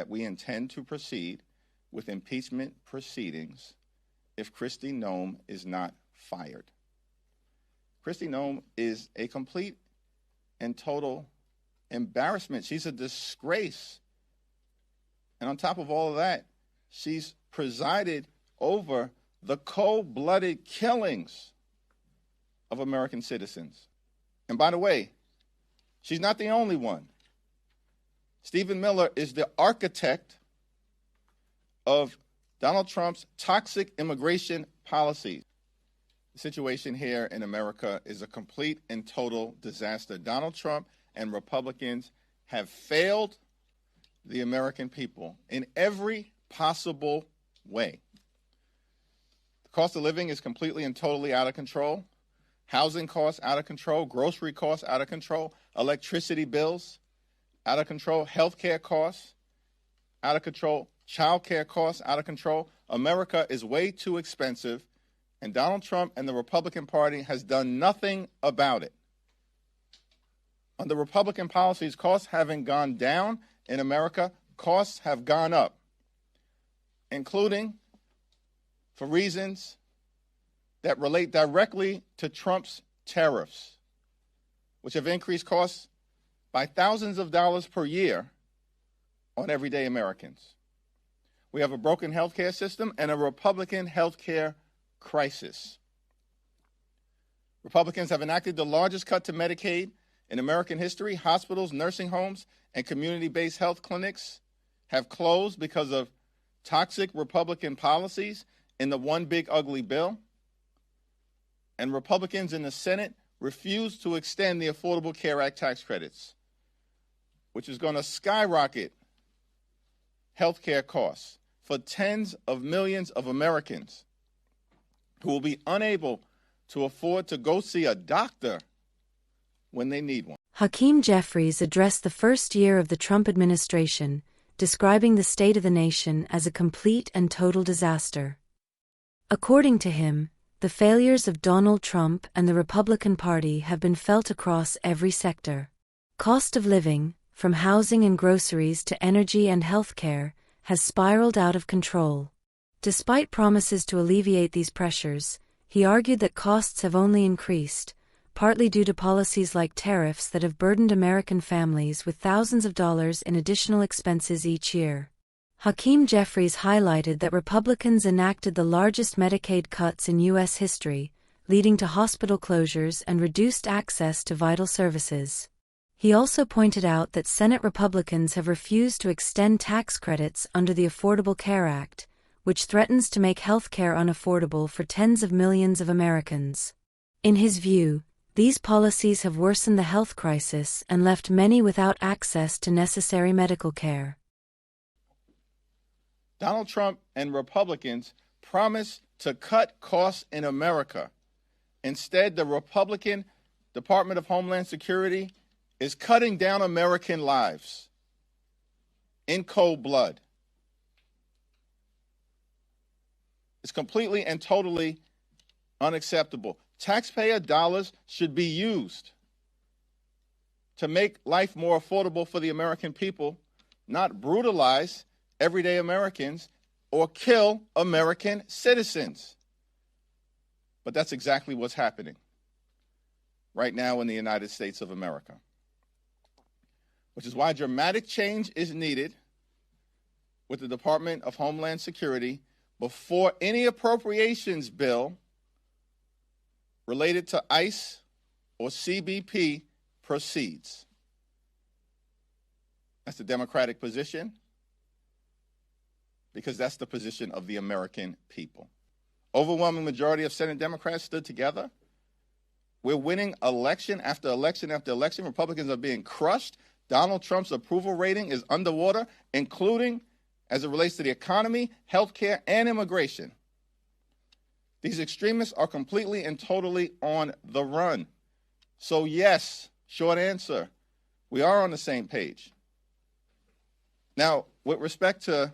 that we intend to proceed with impeachment proceedings if Kristi Noem is not fired. Kristi Noem is a complete and total embarrassment. She's a disgrace. And on top of all of that, she's presided over the cold-blooded killings of American citizens. And by the way, she's not the only one. Stephen Miller is the architect of Donald Trump's toxic immigration policies. The situation here in America is a complete and total disaster. Donald Trump and Republicans have failed the American people in every possible way. The cost of living is completely and totally out of control. Housing costs out of control. Grocery costs out of control. Electricity bills out of control. Healthcare costs out of control. Child care costs out of control. America is way too expensive, and Donald Trump and the Republican Party has done nothing about it. Under Republican policies, costs haven't gone down in America, costs have gone up, including for reasons that relate directly to Trump's tariffs, which have increased costs by thousands of dollars per year on everyday Americans. We have a broken healthcare system and a Republican healthcare crisis. Republicans have enacted the largest cut to Medicaid in American history. Hospitals, nursing homes, and community-based health clinics have closed because of toxic Republican policies in the One Big Ugly Bill. And Republicans in the Senate refuse to extend the Affordable Care Act tax credits, which is going to skyrocket health care costs for tens of millions of Americans who will be unable to afford to go see a doctor when they need one. Hakeem Jeffries addressed the first year of the Trump administration, describing the state of the nation as a complete and total disaster. According to him, the failures of Donald Trump and the Republican Party have been felt across every sector. Cost of living, from housing and groceries to energy and health care, has spiraled out of control. Despite promises to alleviate these pressures, he argued that costs have only increased, partly due to policies like tariffs that have burdened American families with thousands of dollars in additional expenses each year. Hakeem Jeffries highlighted that Republicans enacted the largest Medicaid cuts in U.S. history, leading to hospital closures and reduced access to vital services. He also pointed out that Senate Republicans have refused to extend tax credits under the Affordable Care Act, which threatens to make health care unaffordable for tens of millions of Americans. In his view, these policies have worsened the health crisis and left many without access to necessary medical care. Donald Trump and Republicans promised to cut costs in America. Instead, the Republican Department of Homeland Security is cutting down American lives in cold blood. It's completely and totally unacceptable. Taxpayer dollars should be used to make life more affordable for the American people, not brutalize everyday Americans or kill American citizens. But that's exactly what's happening right now in the United States of America, which is why dramatic change is needed with the Department of Homeland Security before any appropriations bill related to ICE or CBP proceeds. That's the Democratic position, because that's the position of the American people. Overwhelming majority of Senate Democrats stood together. We're winning election after election after election. Republicans are being crushed. Donald Trump's approval rating is underwater, including as it relates to the economy, health care, and immigration. These extremists are completely and totally on the run. So yes, short answer, we are on the same page. Now, with respect to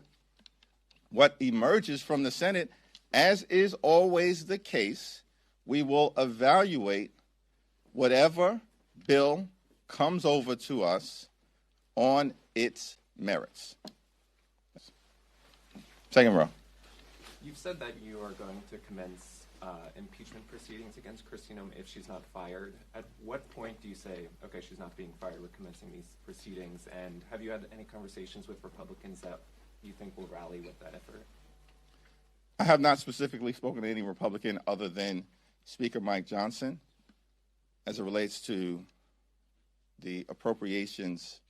what emerges from the Senate, as is always the case, we will evaluate whatever bill comes over to us on its merits. Second row. You've said that you are going to commence impeachment proceedings against Kristi Noem if she's not fired. At what point do you say, okay, she's not being fired, we're commencing these proceedings? And have you had any conversations with Republicans that you think will rally with that effort? I have not specifically spoken to any Republican other than Speaker Mike Johnson as it relates to the appropriations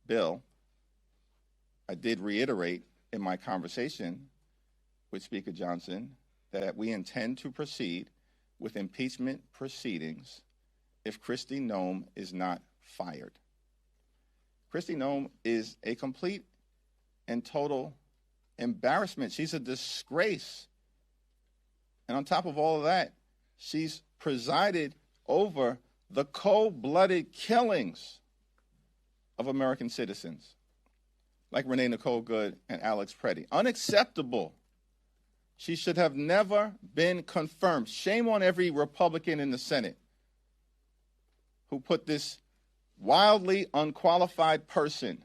bill. I did reiterate in my conversation with Speaker Johnson that we intend to proceed with impeachment proceedings if Kristi Noem is not fired. Kristi Noem is a complete and total embarrassment. She's a disgrace. And on top of all of that, she's presided over the cold-blooded killings of American citizens like Renee Nicole Good and Alex Preddy. Unacceptable. She should have never been confirmed. Shame on every Republican in the Senate who put this wildly unqualified person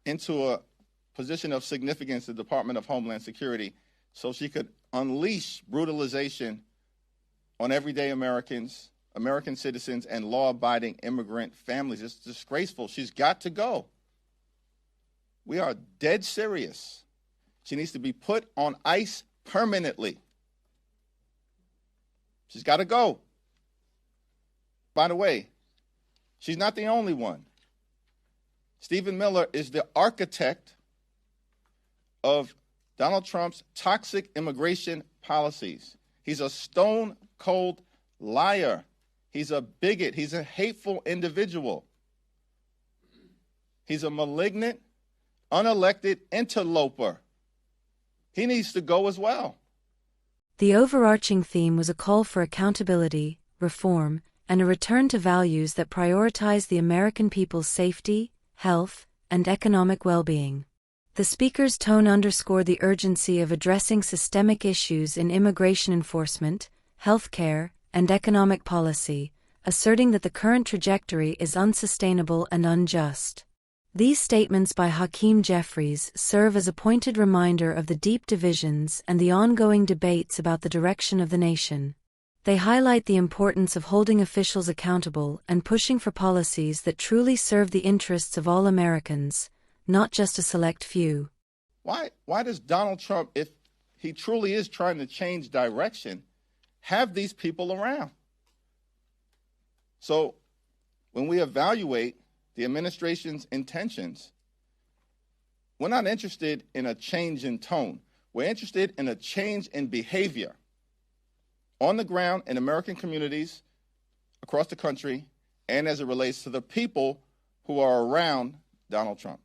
into a position of significance in the Department of Homeland Security so she could unleash brutalization on everyday Americans, American citizens, and law-abiding immigrant families. It's disgraceful. She's got to go. We are dead serious. She needs to be put on ice permanently. She's got to go. By the way, she's not the only one. Stephen Miller is the architect of Donald Trump's toxic immigration policies. He's a stone-cold liar. He's a bigot. He's a hateful individual. He's a malignant, unelected interloper. He needs to go as well. The overarching theme was a call for accountability, reform, and a return to values that prioritize the American people's safety, health, and economic well-being. The speaker's tone underscored the urgency of addressing systemic issues in immigration enforcement, health care, and economic policy, asserting that the current trajectory is unsustainable and unjust. These statements by Hakeem Jeffries serve as a pointed reminder of the deep divisions and the ongoing debates about the direction of the nation. They highlight the importance of holding officials accountable and pushing for policies that truly serve the interests of all Americans, not just a select few. Why does Donald Trump, if he truly is trying to change direction, have these people around? So when we evaluate the administration's intentions, we're not interested in a change in tone. We're interested in a change in behavior on the ground in American communities across the country and as it relates to the people who are around Donald Trump.